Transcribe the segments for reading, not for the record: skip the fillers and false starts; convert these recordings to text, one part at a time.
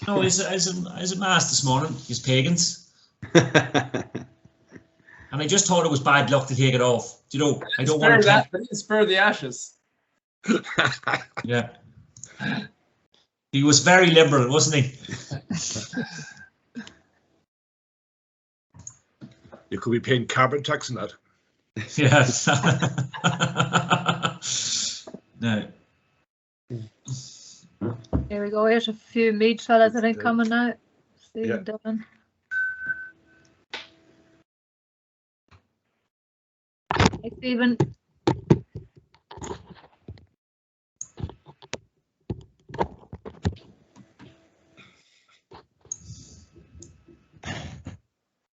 No, is it mass this morning? He's pagans. And I just thought it was bad luck to take it off. You know, I don't want to spare the ashes. Yeah. He was very liberal, wasn't he? You could be paying carbon tax on that. Yes. No. Here we go. Here's a few meat fellas I think coming now. Stephen Dillon. Hey, Stephen.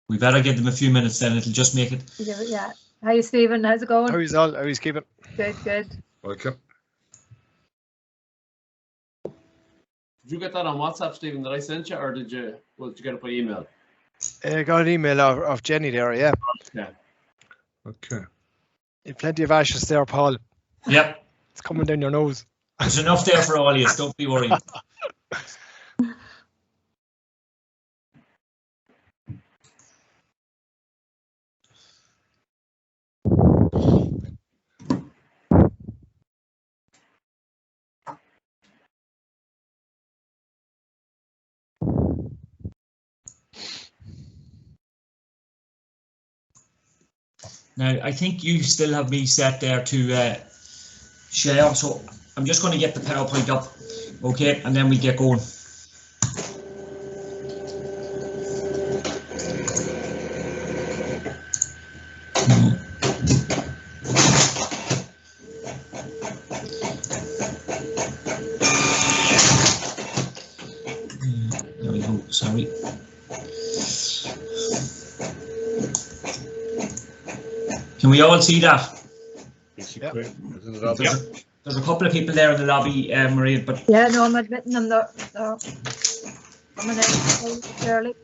We better give them a few minutes then, it'll just make it. Yeah. Hi, Stephen. How's it going? How is all? How is keeping? Good. Welcome. Did you get that on WhatsApp, Stephen, that I sent you, or did you get it by email? I got an email of Jenny there, yeah. Yeah. Okay. Plenty of ashes there, Paul. Yep. It's coming down your nose. There's enough there for all of you, don't be worried. Now, I think you still have me set there to share, so I'm just going to get the PowerPoint up, okay, and then we get going. There we go, sorry. Can we all see that? Yep. There's a couple of people there in the lobby, Maria, but Yeah, no, I'm admitting them. They're coming in early.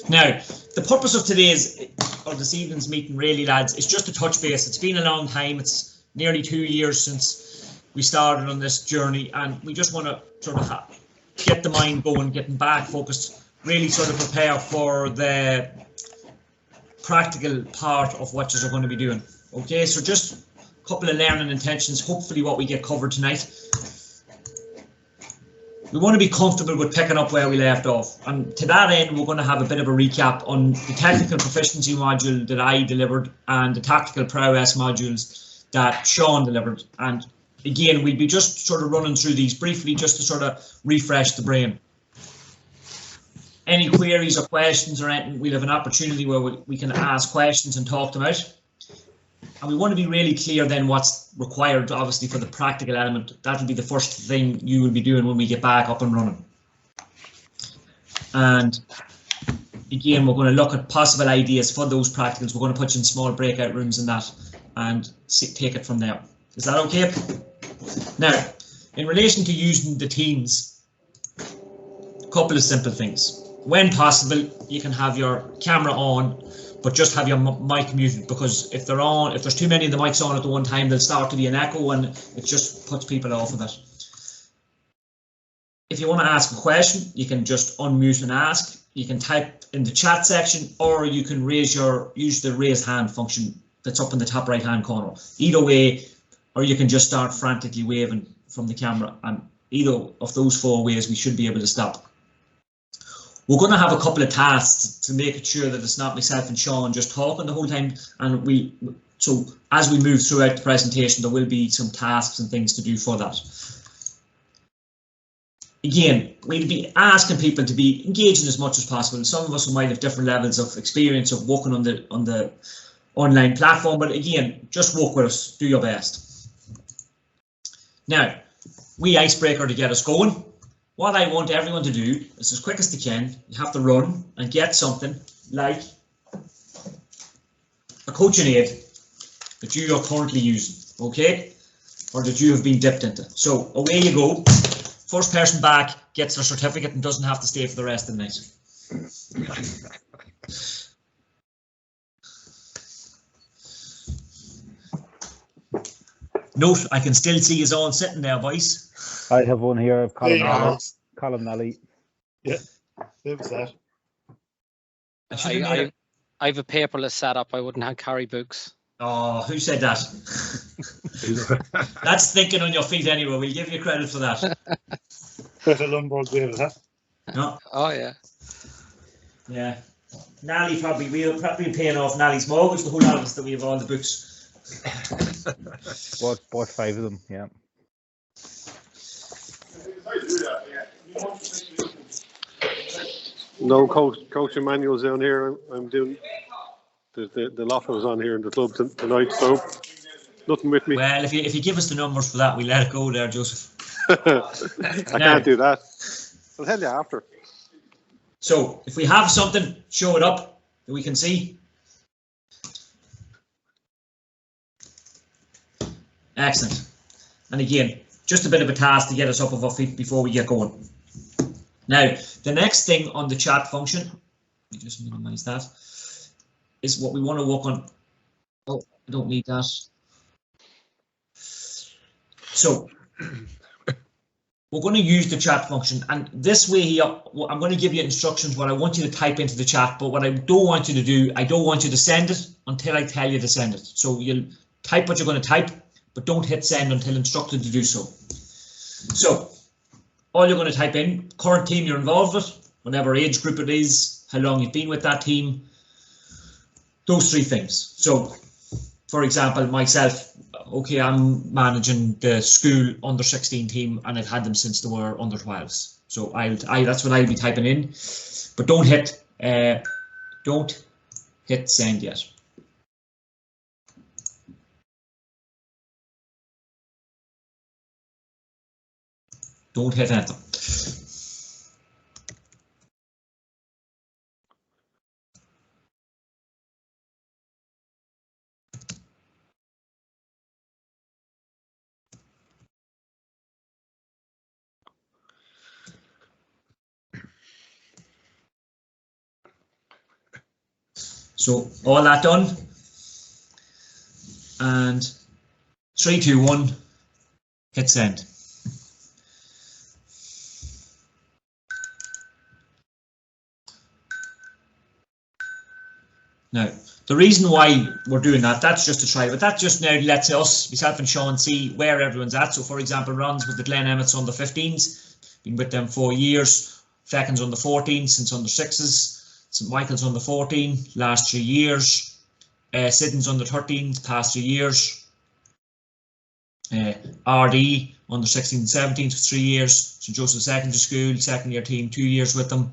now the purpose of today's or this evening's meeting, really, lads, is just to touch base. It's been a long time. It's nearly 2 years since we started on this journey, and we just want to sort of get the mind going, getting back focused, really sort of prepare for the practical part of what you're going to be doing. Okay, so just a couple of learning intentions, hopefully what we get covered tonight. We want to be comfortable with picking up where we left off, and to that end we're going to have a bit of a recap on the technical proficiency module that I delivered and the tactical prowess modules that Sean delivered. And again, we'll be just sort of running through these briefly just to sort of refresh the brain. Any queries or questions or anything, we'll have an opportunity where we can ask questions and talk them out. And we want to be really clear then what's required, obviously, for the practical element. That'll be the first thing you will be doing when we get back up and running. And again, we're going to look at possible ideas for those practicals. We're going to put you in small breakout rooms and that, and take it from there. Is that okay? Now, in relation to using the Teams, a couple of simple things. When possible, you can have your camera on, but just have your mic muted, because if there's too many of the mics on at the one time, they'll start to be an echo and it just puts people off of it. If you want to ask a question, you can just unmute and ask. You can type in the chat section, or you can use the raise hand function that's up in the top right hand corner. Either way, or you can just start frantically waving from the camera, and either of those 4 ways we should be able to stop. We're going to have a couple of tasks to make sure that it's not myself and Sean just talking the whole time, and so as we move throughout the presentation, there will be some tasks and things to do for that. Again, we'll be asking people to be engaging as much as possible. Some of us might have different levels of experience of working on the online platform, but again, just work with us, do your best. Now, we icebreaker to get us going. What I want everyone to do is, as quick as they can, you have to run and get something like a coaching aid that you are currently using, okay, or that you have been dipped into. So away you go. First person back gets their certificate and doesn't have to stay for the rest of the night. Note, I can still see his all sitting there, boys. I have one here. I've Colin. Colin Nally. Yeah, it was that. I should have made it. I have a paperless setup. I wouldn't have carry books. Oh, who said that? That's thinking on your feet anyway. We'll give you credit for that. Better Lundberg did that. No. Oh yeah. Yeah. Nally we'll probably be paying off Nally's mortgage, the whole lot of us that we have all the books. Bought 5 of them, yeah. No coach manuals down here. I'm doing the lotto's on here in the club tonight, so nothing with me. Well, if you give us the numbers for that, we let it go there, Joseph. I can't do that. I'll tell you after. So if we have something, show it up that we can see. Excellent. And again, just a bit of a task to get us up of our feet before we get going. Now, the next thing on the chat function, let me just minimize that, is what we want to work on. Oh, I don't need that. So we're going to use the chat function, and this way here, I'm going to give you instructions what I want you to type into the chat, but what I don't want you to do, I don't want you to send it until I tell you to send it. So you'll type what you're going to type, but don't hit send until instructed to do so. So all you're going to type in, current team you're involved with, whatever age group it is, how long you've been with that team, those 3 things. So, for example, myself, okay, I'm managing the school under 16 team, and I've had them since they were under 12s. So that's what I'll be typing in, but don't hit send yet. Don't hit enter. So all that done, and 3, 2, 1, hit send. Now, the reason why we're doing that, that's just to try, but that just now lets us, myself and Sean, see where everyone's at. So, for example, Ron's with the Glen Emmets on the 15s, been with them 4 years. Fecken's on the 14s since under 6s. St Michael's on the 14, last 3 years. Sidden's on the 13s, past 3 years. RD on the 16s and 17s for 3 years. St Joseph Secondary School, second year team, 2 years with them.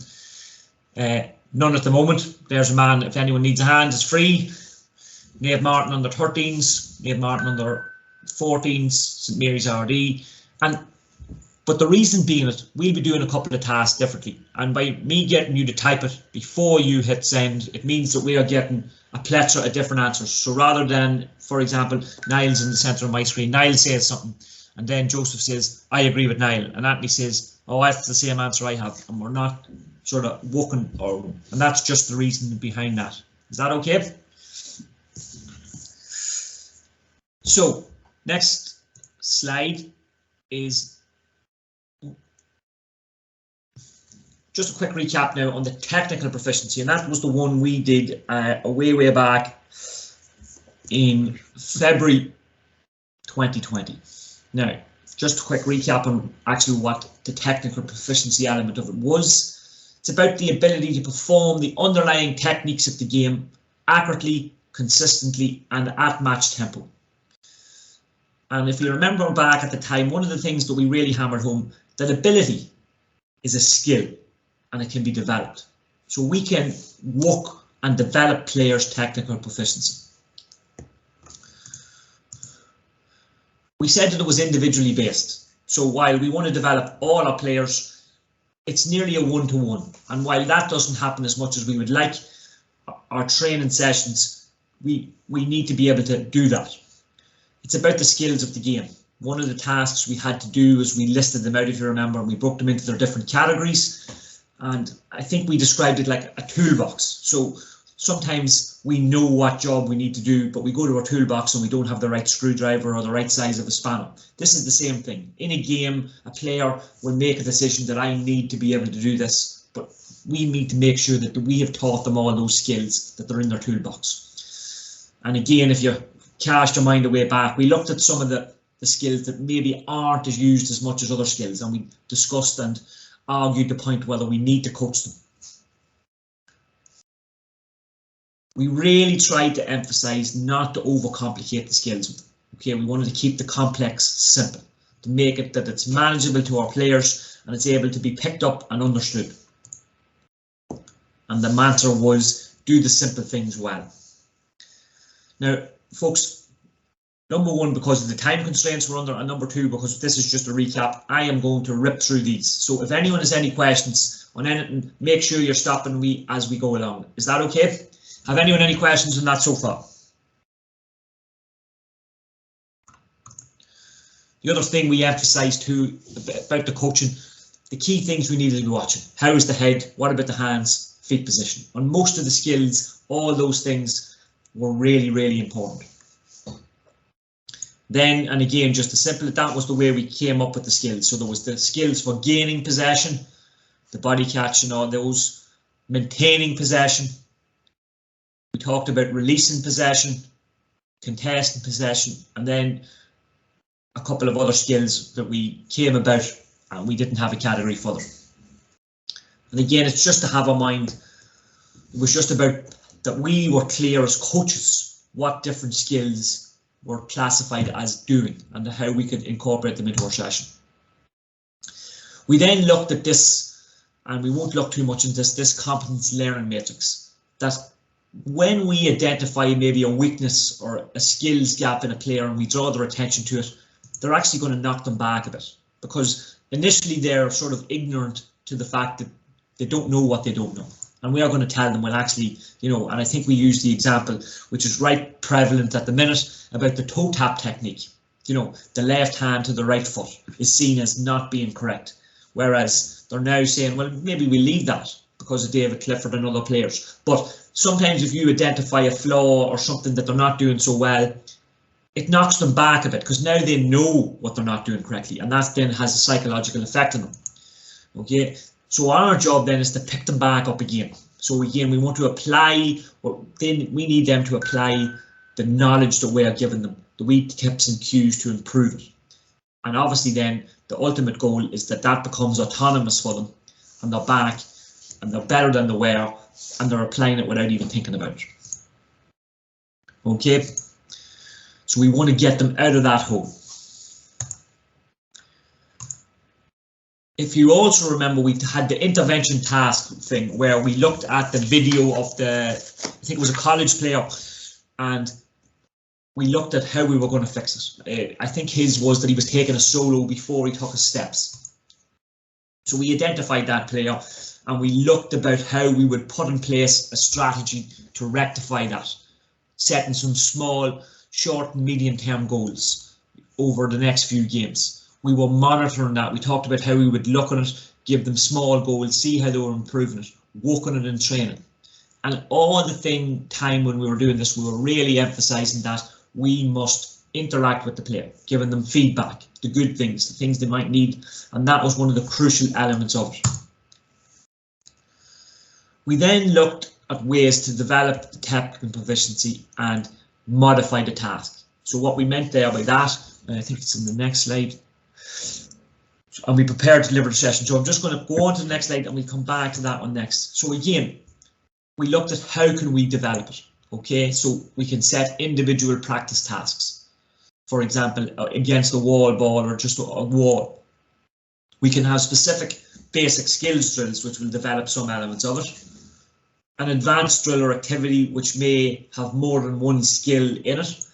None at the moment. There's a man, if anyone needs a hand, it's free. Nave Martin under 13s, Nave Martin under 14s, St Mary's RD. But the reason being that we'll be doing a couple of tasks differently. And by me getting you to type it before you hit send, it means that we are getting a plethora of different answers. So rather than, for example, Niall's in the centre of my screen, Niall says something, and then Joseph says, I agree with Niall, and Anthony says, oh, that's the same answer I have, and we're not sort of working, and that's just the reason behind that. Is that okay? So, next slide is just a quick recap now on the technical proficiency, and that was the one we did way back in February 2020. Now, just a quick recap on actually what the technical proficiency element of it was. It's about the ability to perform the underlying techniques of the game accurately, consistently, and at match tempo. And if you remember back at the time, one of the things that we really hammered home, that ability is a skill and it can be developed. So we can work and develop players' technical proficiency. We said that it was individually based. So while we want to develop all our players, it's nearly a one-to-one. And while that doesn't happen as much as we would like, our training sessions, we need to be able to do that. It's about the skills of the game. One of the tasks we had to do is we listed them out, if you remember, and we broke them into their different categories. And I think we described it like a toolbox. So sometimes we know what job we need to do, but we go to our toolbox and we don't have the right screwdriver or the right size of a spanner. This is the same thing. In a game, a player will make a decision that I need to be able to do this, but we need to make sure that we have taught them all those skills, that they're in their toolbox. And again, if you cast your mind away back, we looked at some of the skills that maybe aren't as used as much as other skills, and we discussed and argued the point whether we need to coach them. We really tried to emphasize not to overcomplicate the skills. Okay, we wanted to keep the complex simple, to make it that it's manageable to our players and it's able to be picked up and understood. And the mantra was, do the simple things well. Now, folks, number one, because of the time constraints we're under, and number two, because this is just a recap, I am going to rip through these. So if anyone has any questions on anything, make sure you're stopping me as we go along. Is that okay? Have anyone any questions on that so far? The other thing we emphasised too about the coaching, the key things we needed to be watching. How is the head? What about the hands? Feet position. On most of the skills, all those things were really, really important. Then, and again, just to simple it, that was the way we came up with the skills. So there was the skills for gaining possession, the body catch and all those, maintaining possession. We talked about releasing possession, contesting possession, and then a couple of other skills that we came about and we didn't have a category for them. And again, it's just to have a mind. It was just about that we were clear as coaches what different skills were classified as doing and how we could incorporate them into our session. We then looked at this, and we won't look too much into this competence learning matrix, that when we identify maybe a weakness or a skills gap in a player and we draw their attention to it, they're actually going to knock them back a bit, because initially they're sort of ignorant to the fact that they don't know what they don't know. And we are going to tell them, well, actually, you know, and I think we use the example, which is right prevalent at the minute, about the toe tap technique. You know, the left hand to the right foot is seen as not being correct, whereas they're now saying, well, maybe we leave that because of David Clifford and other players. But sometimes if you identify a flaw or something that they're not doing so well, it knocks them back a bit, because now they know what they're not doing correctly, and that then has a psychological effect on them. Okay, so our job then is to pick them back up again. So again, we want to apply, or then we need them to apply the knowledge that we are giving them, the wee tips and cues to improve it. And obviously then the ultimate goal is that that becomes autonomous for them, and they're back and they're better than they were, and they're applying it without even thinking about it. Okay, so we want to get them out of that hole. If you also remember, we had the intervention task thing where we looked at the video of the, I think it was a college player, and we looked at how we were going to fix it. I think his was that he was taking a solo before he took his steps. So we identified that player and we looked about how we would put in place a strategy to rectify that, setting some small, short and medium term goals over the next few games. We were monitoring that. We talked about how we would look at it, give them small goals, see how they were improving it, work on it in training. And all the time when we were doing this, we were really emphasising that we must interact with the player, giving them feedback, the good things, the things they might need, and that was one of the crucial elements of it. We then looked at ways to develop the technical proficiency and modify the task. So what we meant there by that, and I think it's in the next slide, and we prepared to deliver the session. So I'm just going to go on to the next slide and we come back to that one next. So again, we looked at how can we develop it. Okay, so we can set individual practice tasks. For example, against a wall ball or just a wall. We can have specific basic skills drills which will develop some elements of it. An advanced drill or activity which may have more than one skill in it.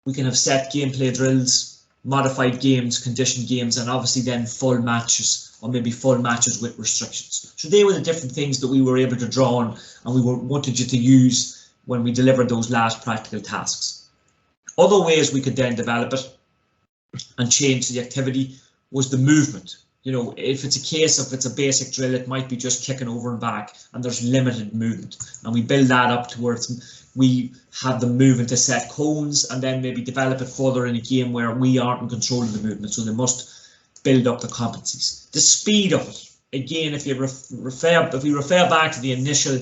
We can have set gameplay drills, modified games, conditioned games, and obviously then full matches, or maybe full matches with restrictions. So they were the different things that we were able to draw on and we wanted you to use when we delivered those last practical tasks. Other ways we could then develop it and change the activity was the movement. You know, if it's a case of it's a basic drill, it might be just kicking over and back, and there's limited movement. And we build that up towards we have them moving to set cones, and then maybe develop it further in a game where we aren't in control of the movement. So they must build up the competencies. The speed of it, again, if you refer back to the initial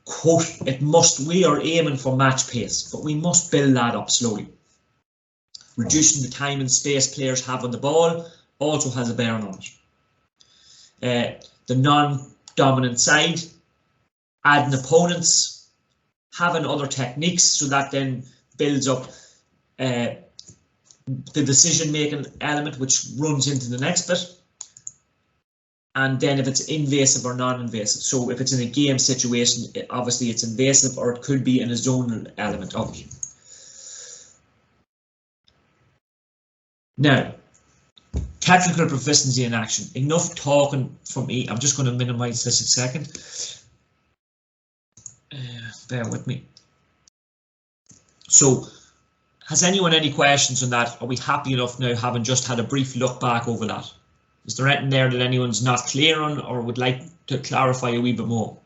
quote, we are aiming for match pace, but we must build that up slowly. Reducing the time and space players have on the ball also has a bearing on it. The non-dominant side, adding opponents, having other techniques, so that then builds up the decision-making element, which runs into the next bit. And then if it's invasive or non-invasive. So if it's in a game situation, obviously it's invasive, or it could be in a zonal element of it. Now, technical proficiency in action. Enough talking from me. I'm just going to minimize this a second. Bear with me. So, has anyone any questions on that? Are we happy enough now, having just had a brief look back over that? Is there anything there that anyone's not clear on, or would like to clarify a wee bit more?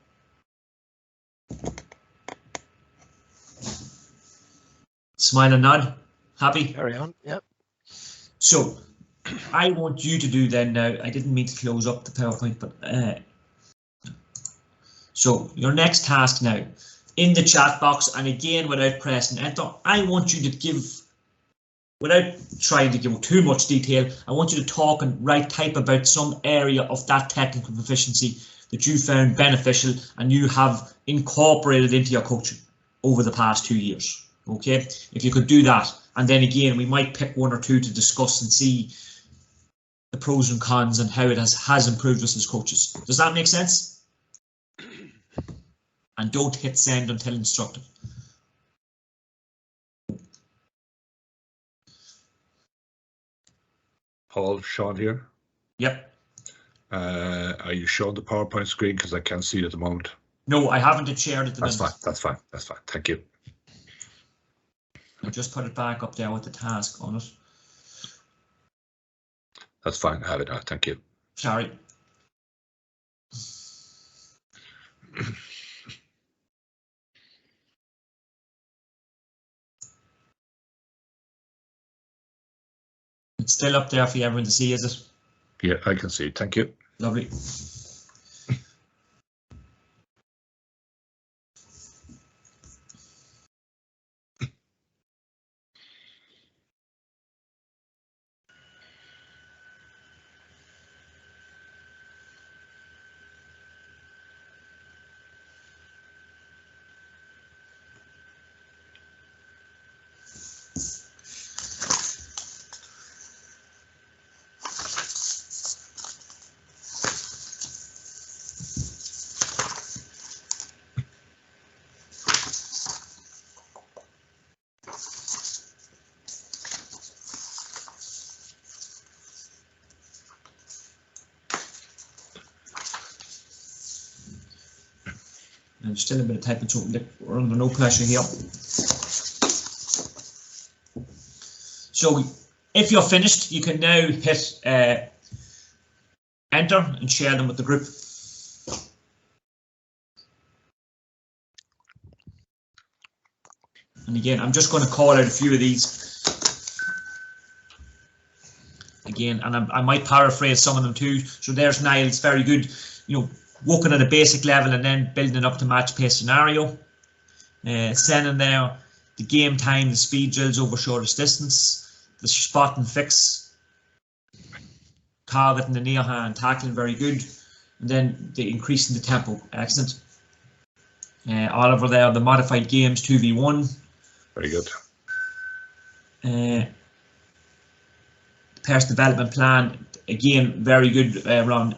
Smile and nod. Happy? Carry on. Yep. So, I want you to do then now, I didn't mean to close up the PowerPoint, but so your next task now, in the chat box, and again without pressing enter, I want you to give, without trying to give too much detail, I want you to talk and type about some area of that technical proficiency that you found beneficial and you have incorporated into your coaching over the past 2 years. Okay, if you could do that, and then again we might pick one or two to discuss and see the pros and cons and how it has improved us as coaches. Does that make sense? And don't hit send until instructed. Paul, Sean here. Yep. Are you showing the PowerPoint screen? Because I can't see it at the moment. No, I haven't shared it. That's fine. That's fine. That's fine. Thank you. I'll just put it back up there with the task on it. That's fine. I have it now. Thank you. Sorry. It's still up there for everyone to see, is it? Yeah, I can see it. Thank you. Lovely. I'm still a bit of typing, so we're under no pressure here. So if you're finished, you can now hit enter and share them with the group. And again, I'm just going to call out a few of these. Again, and I might paraphrase some of them too. So there's Niall's very good, you know, working at a basic level and then building it up to match pace scenario. Sending there the game time, the speed drills over shortest distance, the spot and fix, target and the near hand tackling, very good, and then the increasing the tempo, excellent. Oliver there, the modified games 2v1, very good. Personal development plan, again very good, Ron.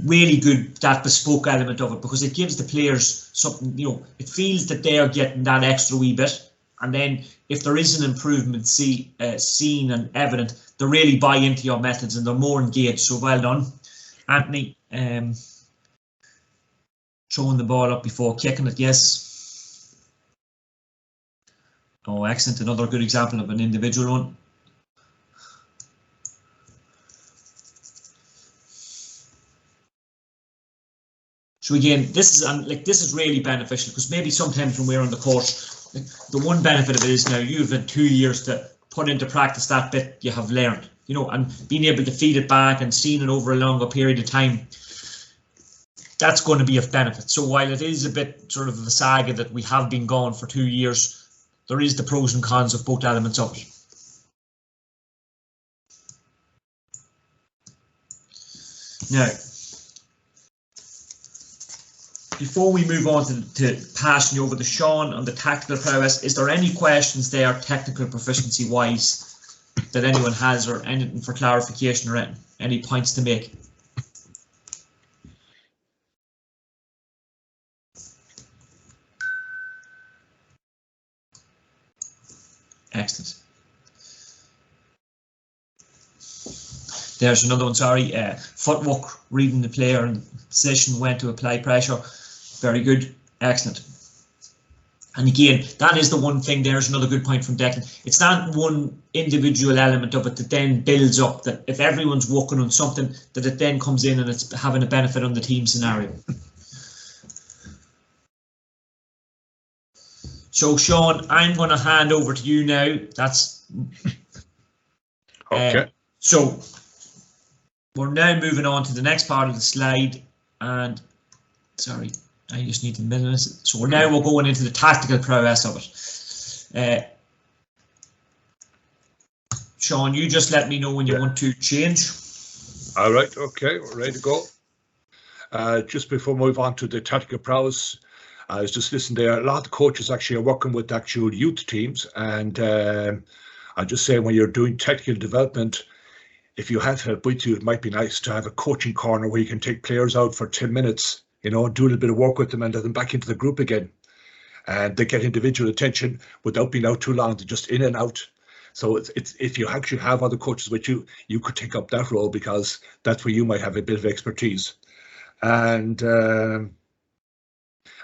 Really good, that bespoke element of it, because it gives the players something, you know, it feels that they are getting that extra wee bit, and then if there is an improvement seen and evident, they really buy into your methods and they're more engaged. So well done, Anthony. Throwing the ball up before kicking it, yes. Oh, excellent, another good example of an individual one. So again, this is really beneficial, because maybe sometimes when we're on the court, the one benefit of it is now you've had 2 years to put into practice that bit you have learned, you know, and being able to feed it back and seeing it over a longer period of time, that's going to be of benefit. So while it is a bit sort of the saga that we have been gone for 2 years, there is the pros and cons of both elements of it. Now, before we move on to passing you over to Sean on the tactical prowess, is there any questions there, technical proficiency wise, that anyone has, or anything for clarification, or any points to make? Excellent. There's another one, sorry. Footwork, reading the player and position, when to apply pressure. Very good. Excellent. And again, that is the one thing. There's another good point from Declan. It's not one individual element of it that then builds up, that if everyone's working on something, that it then comes in and it's having a benefit on the team scenario. So, Sean, I'm going to hand over to you now. That's Okay. So we're now moving on to the next part of the slide, and sorry, I just need to minute. So we're going into the tactical prowess of it. Sean, you just let me know when you want to change. All right. Okay. We're ready to go. Just before we move on to the tactical prowess, I was just listening there. A lot of the coaches actually are working with actual youth teams, and I just say when you're doing technical development, if you have help with you, it might be nice to have a coaching corner where you can take players out for 10 minutes, you know, do a little bit of work with them and let them back into the group again. And they get individual attention without being out too long, to just in and out. So it's if you actually have other coaches with you, you could take up that role, because that's where you might have a bit of expertise. And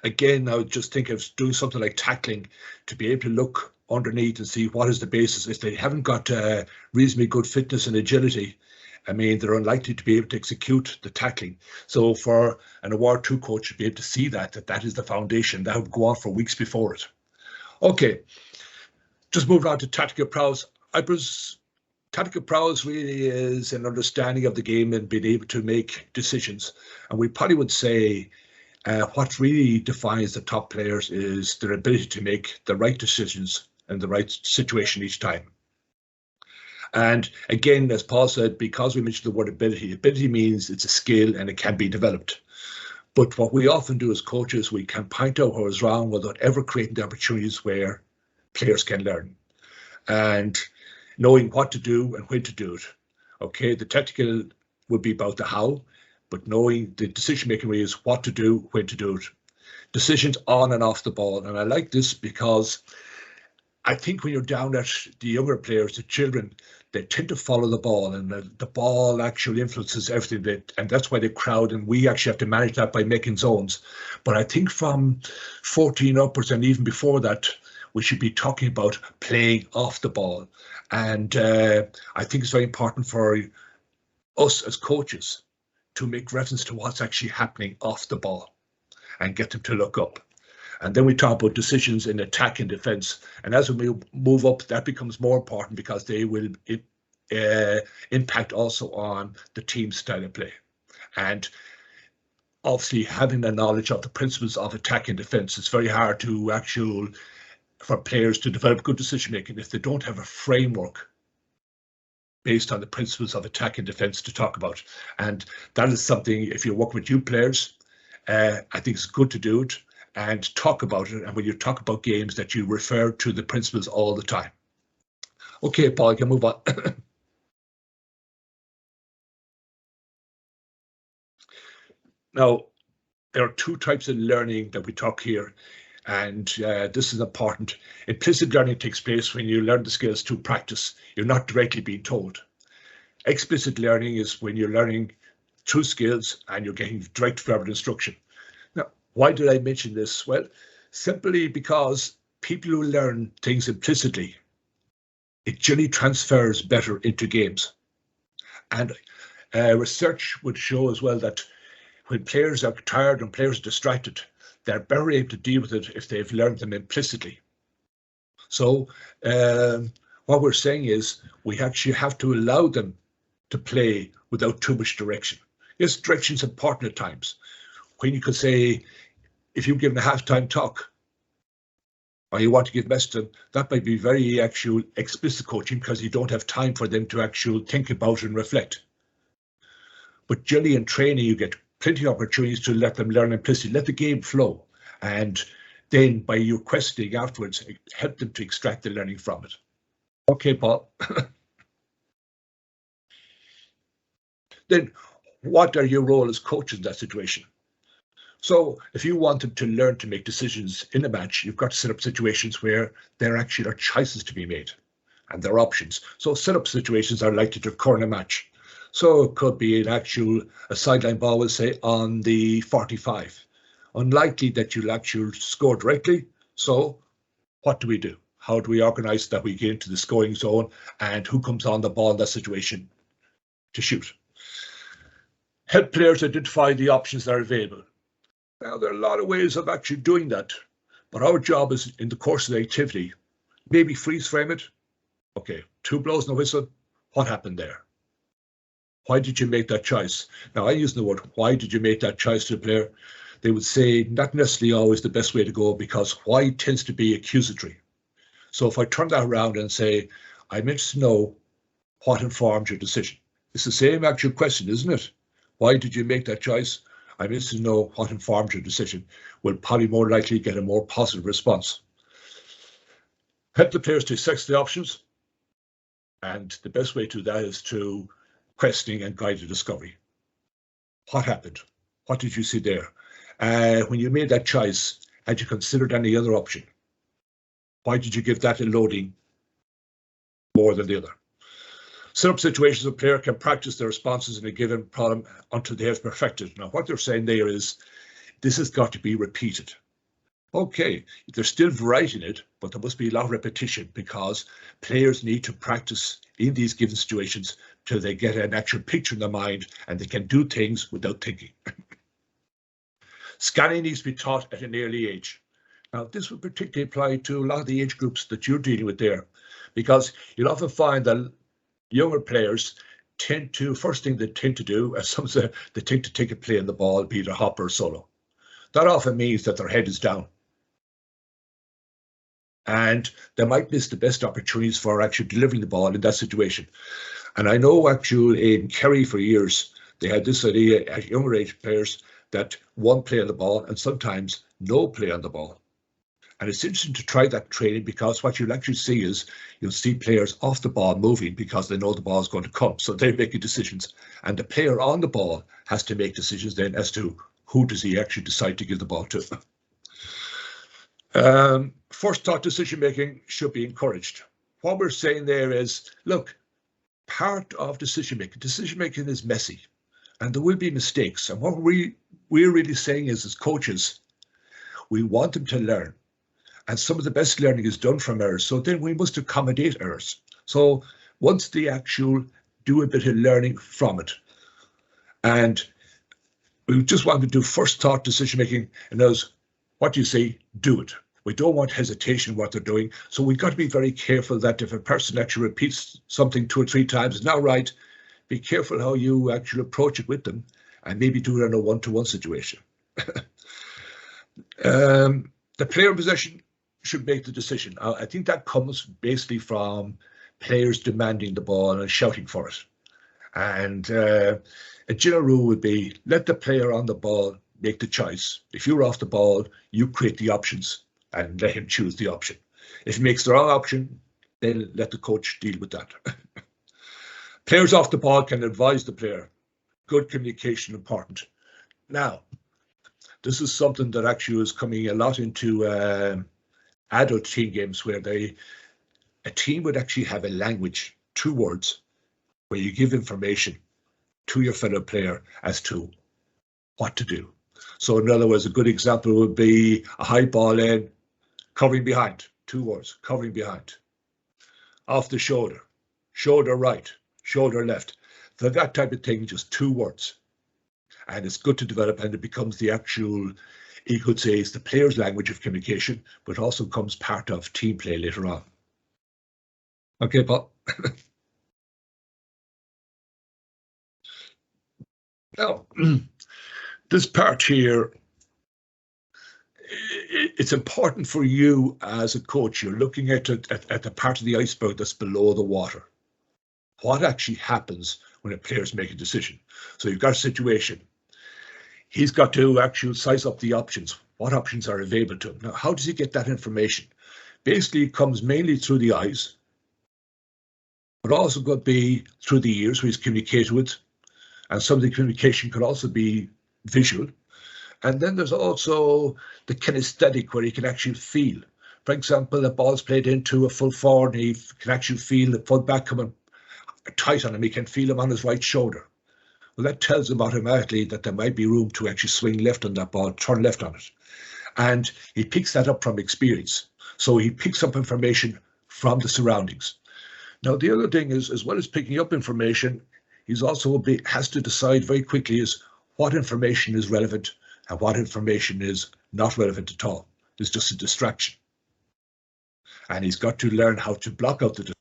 again, I would just think of doing something like tackling, to be able to look underneath and see what is the basis. If they haven't got reasonably good fitness and agility, I mean, they're unlikely to be able to execute the tackling. So for an Award 2 coach to be able to see that is the foundation, that would go on for weeks before it. Okay, just moving on to tactical prowess. Tactical prowess really is an understanding of the game and being able to make decisions. And we probably would say what really defines the top players is their ability to make the right decisions in the right situation each time. And again, as Paul said, because we mentioned the word ability means it's a skill and it can be developed. But what we often do as coaches, we can point out what is wrong without ever creating the opportunities where players can learn. And knowing what to do and when to do it. Okay, the technical would be about the how, but knowing the decision-making way is what to do, when to do it. Decisions on and off the ball. And I like this because I think when you're down at the younger players, the children, they tend to follow the ball, and the ball actually influences everything. And that's why they crowd, and we actually have to manage that by making zones. But I think from 14 upwards and even before that, we should be talking about playing off the ball. And I think it's very important for us as coaches to make reference to what's actually happening off the ball and get them to look up. And then we talk about decisions in attack and defense. And as we move up, that becomes more important, because they will impact also on the team style of play. And obviously, having a knowledge of the principles of attack and defense, it's very hard to for players to develop good decision making if they don't have a framework based on the principles of attack and defense to talk about. And that is something, if you work with youth players, I think it's good to do it and talk about it. And when you talk about games, that you refer to the principles all the time. Okay, Paul, you can move on. Now, there are two types of learning that we talk here, and this is important. Implicit learning takes place when you learn the skills through practice. You're not directly being told. Explicit learning is when you're learning through skills and you're getting direct verbal instruction. Now, why did I mention this? Well, simply because people who learn things implicitly, it generally transfers better into games. And research would show as well that when players are tired and players are distracted, they're better able to deal with it if they've learned them implicitly. So what we're saying is we actually have to allow them to play without too much direction. Yes, direction's important at times. When you could say, if you give them a halftime talk, or you want to give message to them, that might be very actual explicit coaching because you don't have time for them to actually think about and reflect. But generally in training, you get plenty of opportunities to let them learn implicitly, let the game flow. And then by your questioning afterwards, help them to extract the learning from it. Okay, Paul. Then what are your role as coaches in that situation? So if you want them to learn to make decisions in a match, you've got to set up situations where there actually are choices to be made and there are options. So set-up situations are likely to occur in a match. So it could be a sideline ball, we'll say, on the 45. Unlikely that you'll actually score directly. So what do we do? How do we organise that we get into the scoring zone and who comes on the ball in that situation to shoot? Help players identify the options that are available. Now, there are a lot of ways of actually doing that, but our job is in the course of the activity, maybe freeze frame it. Okay, 2 blows and a whistle. What happened there? Why did you make that choice? Now, I use the word, why did you make that choice to the player? They would say not necessarily always the best way to go because why tends to be accusatory. So if I turn that around and say, I'm interested to know what informed your decision. It's the same actual question, isn't it? Why did you make that choice? I'm interested to know what informed your decision. We'll probably more likely get a more positive response. Help the players to assess the options. And the best way to do that is to questioning and guided discovery. What happened? What did you see there? When you made that choice, had you considered any other option? Why did you give that a loading more than the other? Set up situations a player can practice their responses in a given problem until they have perfected. Now, what they're saying there is this has got to be repeated. Okay, there's still variety in it, but there must be a lot of repetition because players need to practice in these given situations till they get an actual picture in their mind and they can do things without thinking. Scanning needs to be taught at an early age. Now, this would particularly apply to a lot of the age groups that you're dealing with there, because you'll often find that younger players tend to, first thing they tend to do, as some say, they tend to take a play on the ball, be it a hop or a solo. That often means that their head is down. And they might miss the best opportunities for actually delivering the ball in that situation. And I know actually in Kerry for years, they had this idea at younger age players that one play on the ball and sometimes no play on the ball. And it's interesting to try that training because what you'll actually see is you'll see players off the ball moving because they know the ball is going to come. So they're making decisions. And the player on the ball has to make decisions then as to who does he actually decide to give the ball to. First thought decision making should be encouraged. What we're saying there is, look, part of decision making is messy and there will be mistakes. And what we're really saying is, as coaches, we want them to learn. And some of the best learning is done from errors. So then we must accommodate errors. So once they actually do a bit of learning from it, and we just want to do first thought decision making, and those, what you say, do it. We don't want hesitation in what they're doing. So we've got to be very careful that if a person actually repeats something 2 or 3 times, it's not right, be careful how you actually approach it with them and maybe do it in a one-to-one situation. The player in possession should make the decision. I think that comes basically from players demanding the ball and shouting for it. And a general rule would be let the player on the ball make the choice. If you're off the ball, you create the options and let him choose the option. If he makes the wrong option, then let the coach deal with that. Players off the ball can advise the player. Good communication important. Now, this is something that actually is coming a lot into adult team games where a team would actually have a language, 2 words, where you give information to your fellow player as to what to do. So in other words, a good example would be a high ball in, covering behind, 2 words, covering behind. Off the shoulder, shoulder right, shoulder left. So that type of thing, just 2 words. and it's good to develop, and it becomes the actual, you could say, it's the player's language of communication, but also comes part of team play later on. Okay, Paul. Now, this part here, it's important for you as a coach. You're looking at the part of the iceberg that's below the water. What actually happens when a player's making a decision? So you've got a situation. He's got to actually size up the options. What options are available to him? Now, how does he get that information? Basically, it comes mainly through the eyes, but also could be through the ears, where he's communicated with, and some of the communication could also be visual. And then there's also the kinesthetic, where he can actually feel. For example, the ball's played into a full forward, and he can actually feel the full back coming tight on him. He can feel him on his right shoulder. Well, that tells him automatically that there might be room to actually swing left on that ball, turn left on it. And he picks that up from experience. So he picks up information from the surroundings. Now, the other thing is, as well as picking up information, he's also has to decide very quickly is what information is relevant and what information is not relevant at all. It's just a distraction. And he's got to learn how to block out the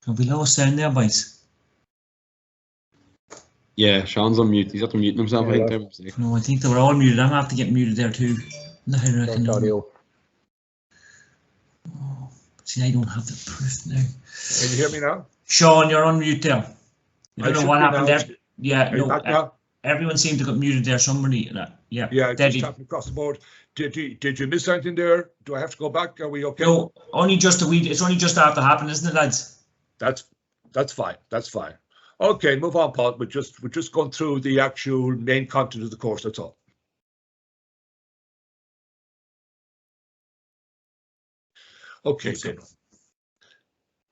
Have we lost sound there, boys? Yeah, Sean's on mute. He's got to mute himself. Yeah. I think. No, I think they were all muted. I'm going to have to get muted there too. I reckon. Audio. Oh, see, I don't have the proof now. Can you hear me now? Sean, you're on mute there. I don't know what happened now. there. Yeah, Are you back now? everyone seemed to get muted there. Somebody, yeah. Yeah, it's Deadly. just happened across the board. Did you miss anything there? Do I have to go back? Are we okay? No, only just a week. It's only just after happened, isn't it, lads? That's fine. That's fine. Okay, move on, Paul. We're just going through the actual main content of the course. That's all. Okay, then.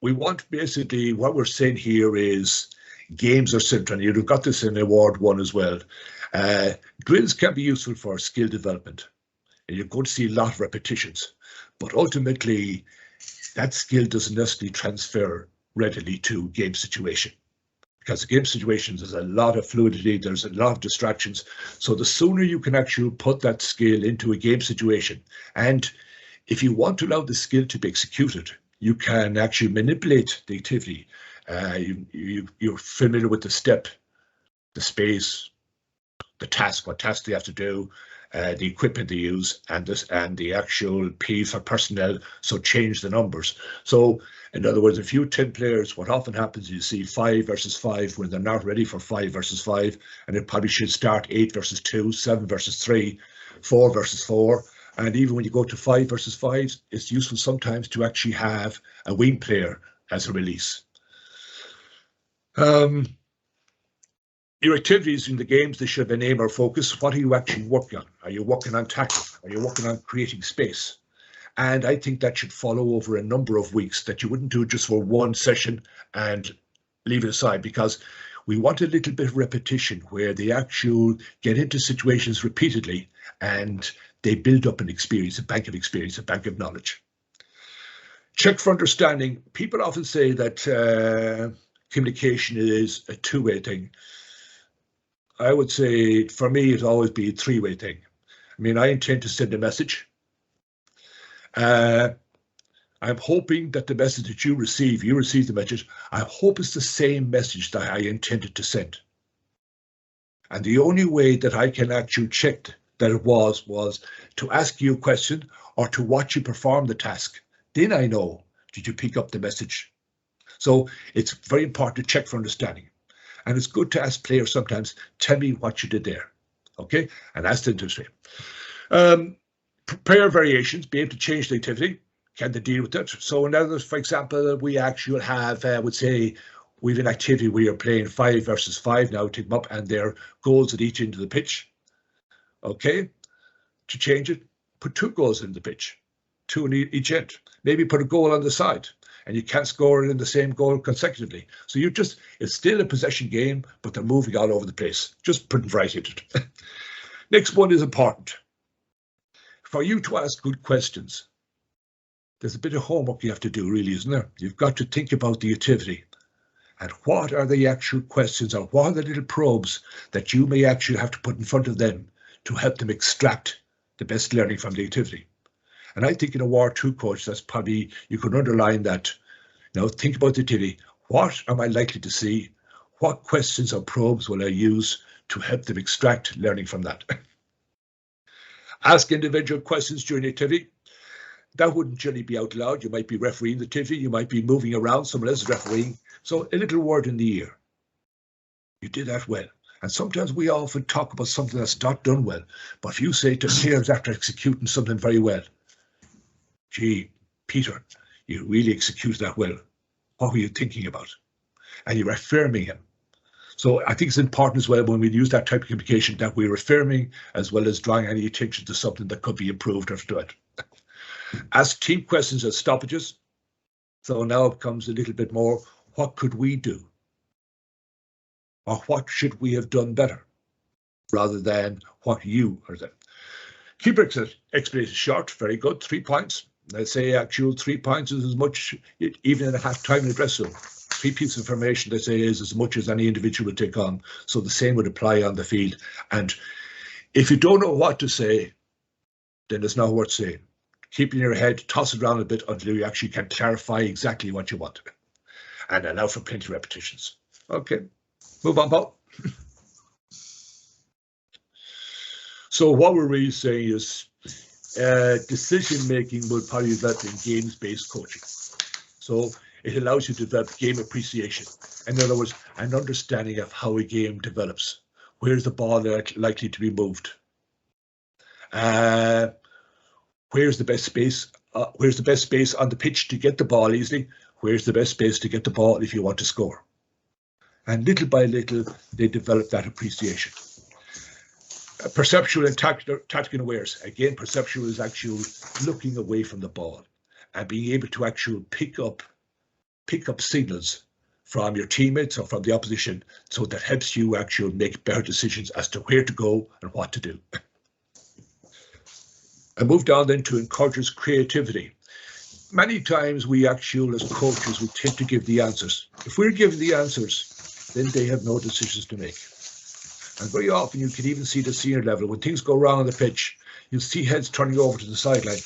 We want basically what we're saying here is games are simple, and you've got this in Award 1 as well. Drills can be useful for skill development, and you're going to see a lot of repetitions, but ultimately that skill doesn't necessarily transfer readily to game situation, because the game situations there's a lot of fluidity, there's a lot of distractions. So the sooner you can actually put that skill into a game situation, and if you want to allow the skill to be executed, you can actually manipulate the activity. You're familiar with the step, the space, the task, what task they have to do, the equipment they use, and the actual P for personnel. So change the numbers. So in other words, if you 10 players, what often happens, you see 5 versus 5 when they're not ready for 5 versus 5, and it probably should start 8 versus 2, 7 versus 3, 4 versus 4. And even when you go to 5 versus 5, it's useful sometimes to actually have a wing player as a release. Your activities in the games, they should have an aim or focus. What are you actually working on? Are you working on tackling? Are you working on creating space? And I think that should follow over a number of weeks, that you wouldn't do it just for one session and leave it aside, because we want a little bit of repetition where they actually get into situations repeatedly and they build up an experience, a bank of knowledge. Check for understanding. People often say that communication is a two-way thing. I would say, for me, it'd always be a three-way thing. I mean, I intend to send a message. I'm hoping that the message that you receive the message, I hope it's the same message that I intended to send. And the only way that I can actually check that it was to ask you a question or to watch you perform the task Then I know, did you pick up the message? So it's very important to check for understanding. And it's good to ask players sometimes, tell me what you did there. Okay, and ask them to say. Player variations, be able to change the activity. Can they deal with it? So now, for example, we actually have, would say, we have an activity where you're playing 5 versus 5 now, take them up, and their goals at each end of the pitch. Okay, to change it, put 2 goals in the pitch, 2 in each end. Maybe put a goal on the side, and you can't score it in the same goal consecutively. So you just, it's still a possession game, but they're moving all over the place. Just put variety in it. Next one is important. For you to ask good questions, there's a bit of homework you have to do, really, isn't there? You've got to think about the activity. And what are the actual questions, or what are the little probes that you may actually have to put in front of them to help them extract the best learning from the activity? And I think in a War 2 coach, that's probably, you could underline that. Now think about the activity. What am I likely to see? What questions or probes will I use to help them extract learning from that? Ask individual questions during the activity. That wouldn't generally be out loud. You might be refereeing the activity. You might be moving around. Someone else is refereeing. So a little word in the ear. You did that well. And sometimes we often talk about something that's not done well. But if you say to players after executing something very well, gee, Peter, you really executed that well. What were you thinking about? And you're affirming him. So I think it's important as well when we use that type of communication that we're affirming as well as drawing any attention to something that could be improved after it. Ask team questions at stoppages. So now it comes a little bit more, what could we do? Or what should we have done better? Rather than what you are doing. Keep explanation short, very good, 3 points. Let's say actual 3 points is as much, even in a half time in the dressing room. 3 pieces of information, they say, is as much as any individual would take on. So the same would apply on the field. And if you don't know what to say, then it's not worth saying. Keep it in your head, toss it around a bit until you actually can clarify exactly what you want. And allow for plenty of repetitions. Okay, move on, Paul. So what we're really saying is decision-making will probably develop in games-based coaching. So it allows you to develop game appreciation. In other words, an understanding of how a game develops. Where's the ball likely to be moved? Where's the best space? Where's the best space on the pitch to get the ball easily? Where's the best space to get the ball if you want to score? And little by little, they develop that appreciation. Perceptual and tactical awareness. Again, perceptual is actually looking away from the ball and being able to actually pick up signals from your teammates or from the opposition, so that helps you actually make better decisions as to where to go and what to do. I moved on then to encourages creativity. Many times we actually, as coaches, we tend to give the answers. If we're given the answers, then they have no decisions to make. And very often you can even see the senior level, when things go wrong on the pitch, you'll see heads turning over to the sideline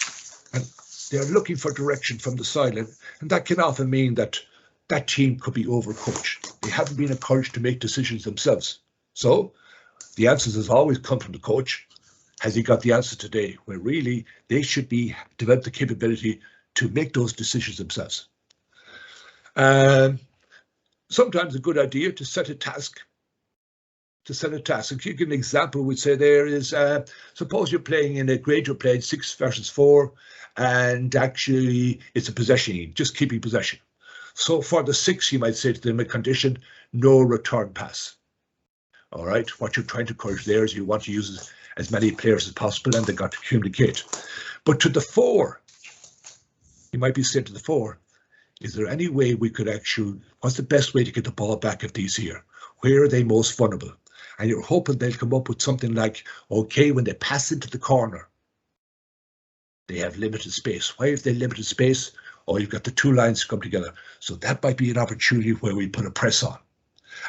and they're looking for direction from the sideline. And that can often mean that that team could be overcoached. They haven't been encouraged to make decisions themselves. So the answers has always come from the coach. Has he got the answer today? Where really they should be develop the capability to make those decisions themselves. Sometimes a good idea to set a task. And to give an example, we'd say there is, suppose you're playing in a grade, you're playing 6 versus 4, and actually it's a possession, just keeping possession. So for the 6, you might say to them a condition, no return pass. All right, what you're trying to encourage there is you want to use as many players as possible, and they've got to communicate. But to the 4, you might be saying to the 4, is there any way we could actually, what's the best way to get the ball back at these here? Where are they most vulnerable? And you're hoping they'll come up with something like, okay, when they pass into the corner, they have limited space. Why have they limited space? Or you've got the 2 lines to come together. So that might be an opportunity where we put a press on.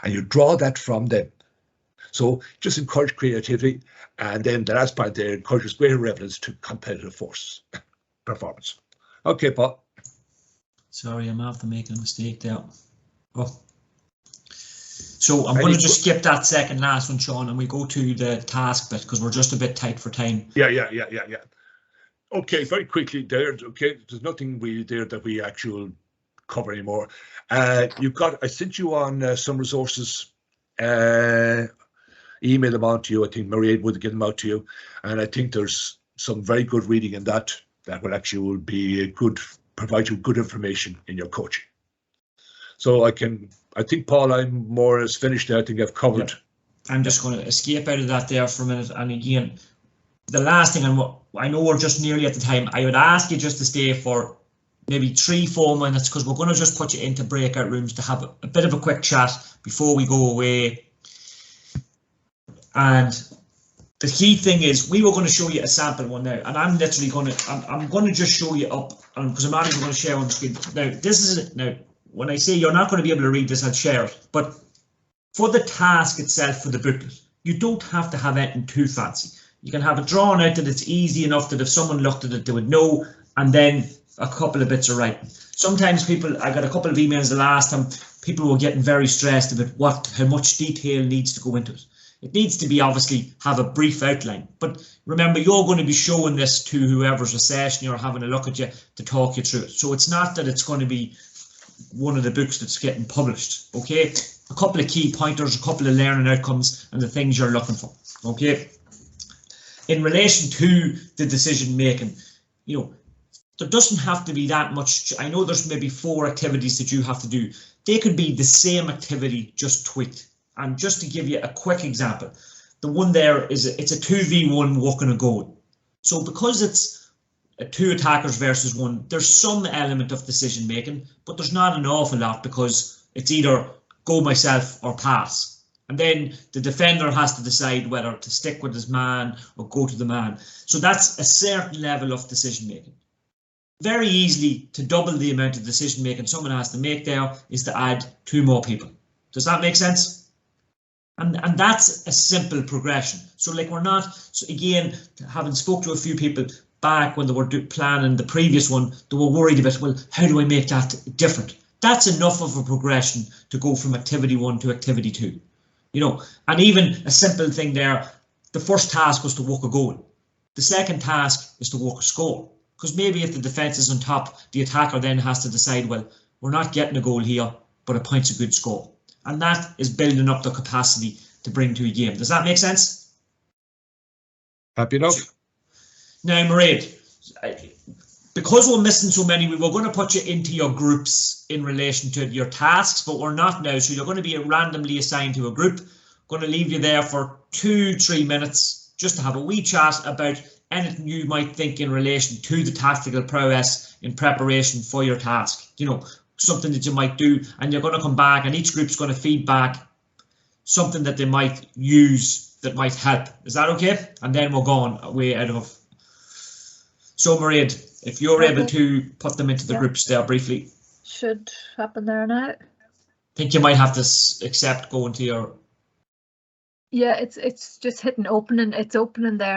And you draw that from them. So just encourage creativity. And then the last part there encourages greater relevance to competitive force performance. Okay, Paul. Sorry, I'm after making a mistake there. Oh. So I'm going to just skip that second last one, Sean, and we go to the task bit because we're just a bit tight for time. Yeah. Okay, very quickly there. Okay, there's nothing really there that we actually cover anymore. You've got. I sent you on some resources. Email them on to you. I think Maria would get them out to you, and I think there's some very good reading in that will actually be good, provide you good information in your coaching. So I think Paul, I'm more or less finished there. I think I've covered. Yep. I'm just going to escape out of that there for a minute. And again, the last thing, and I know we're just nearly at the time, I would ask you just to stay for maybe 3-4 minutes, because we're going to just put you into breakout rooms to have a bit of a quick chat before we go away. And the key thing is, we were going to show you a sample one now, and I'm literally going to, I'm going to just show you up, because I'm not even going to share on the screen. Now, this is it. Now, when I say you're not going to be able to read this, I'll share it. But for the task itself, for the booklet, you don't have to have anything too fancy. You can have it drawn out that it's easy enough that if someone looked at it, they would know, and then a couple of bits of writing. Sometimes people, I got a couple of emails the last time, people were getting very stressed about how much detail needs to go into it. It needs to be, obviously, have a brief outline. But remember, you're going to be showing this to whoever's assessing you or having a look at you to talk you through it. So it's not that it's going to be one of the books that's getting published, okay? A couple of key pointers, a couple of learning outcomes, and the things you're looking for, okay? In relation to the decision making, you know, there doesn't have to be that much. I know there's maybe 4 activities that you have to do. They could be the same activity, just tweaked. And just to give you a quick example, the one there is it's a 2v1 walking a goal. So because it's 2 attackers versus 1, there's some element of decision making, but there's not an awful lot, because it's either go myself or pass. And then the defender has to decide whether to stick with his man or go to the man. So that's a certain level of decision making. Very easily, to double the amount of decision making someone has to make there is to add 2 more people. Does that make sense? And that's a simple progression. So like, we're not, so again, having spoke to a few people back when they were planning the previous one, they were worried about, well, how do I make that different? That's enough of a progression to go from activity 1 to activity 2. You know, and even a simple thing there, the first task was to walk a goal. The second task is to walk a score. Because maybe if the defence is on top, the attacker then has to decide, well, we're not getting a goal here, but a point's a good score. And that is building up the capacity to bring to a game. Does that make sense? Happy enough. Now, Mairead, because we're missing so many, we were going to put you into your groups in relation to your tasks, but we're not now. So you're going to be randomly assigned to a group. Going to leave you there for 2-3 minutes just to have a wee chat about anything you might think in relation to the tactical prowess in preparation for your task. You know, something that you might do, and you're going to come back, and each group's going to feed back something that they might use that might help. Is that okay? And then we're going way out of. So, Mairead, if you're able to put them into the groups there briefly. Should happen there now. I think you might have to accept going to your. Yeah, it's just hitting open, and it's opening there.